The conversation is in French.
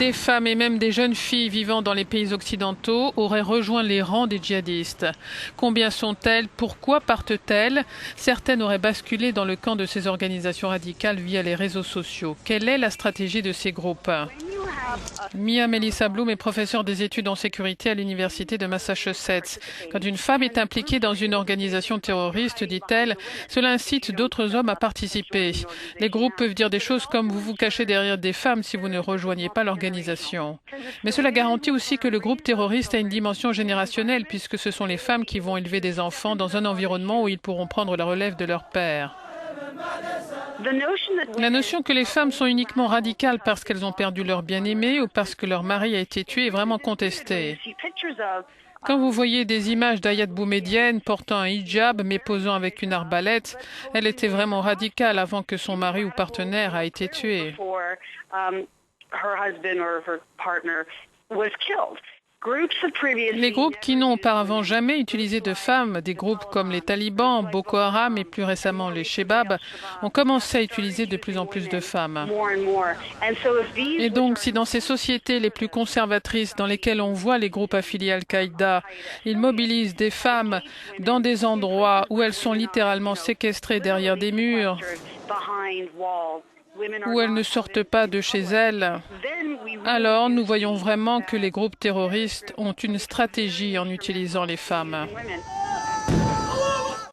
Des femmes et même des jeunes filles vivant dans les pays occidentaux auraient rejoint les rangs des djihadistes. Combien sont-elles? Pourquoi partent-elles? Certaines auraient basculé dans le camp de ces organisations radicales via les réseaux sociaux. Quelle est la stratégie de ces groupes? Mia Melissa Bloom est professeure des études en sécurité à l'université de Massachusetts. Quand une femme est impliquée dans une organisation terroriste, dit-elle, cela incite d'autres hommes à participer. Les groupes peuvent dire des choses comme « vous vous cachez derrière des femmes si vous ne rejoignez pas l'organisation ». Mais cela garantit aussi que le groupe terroriste a une dimension générationnelle puisque ce sont les femmes qui vont élever des enfants dans un environnement où ils pourront prendre la relève de leur père. La notion que les femmes sont uniquement radicales parce qu'elles ont perdu leur bien-aimé ou parce que leur mari a été tué est vraiment contestée. Quand vous voyez des images d'Ayad Boumedienne portant un hijab mais posant avec une arbalète, elle était vraiment radicale avant que son mari ou partenaire a été tué. Les groupes qui n'ont auparavant jamais utilisé de femmes, des groupes comme les talibans, Boko Haram et plus récemment les Shebab, ont commencé à utiliser de plus en plus de femmes. Et donc, si dans ces sociétés les plus conservatrices dans lesquelles on voit les groupes affiliés à Al-Qaïda, ils mobilisent des femmes dans des endroits où elles sont littéralement séquestrées derrière des murs, où elles ne sortent pas de chez elles, alors nous voyons vraiment que les groupes terroristes ont une stratégie en utilisant les femmes.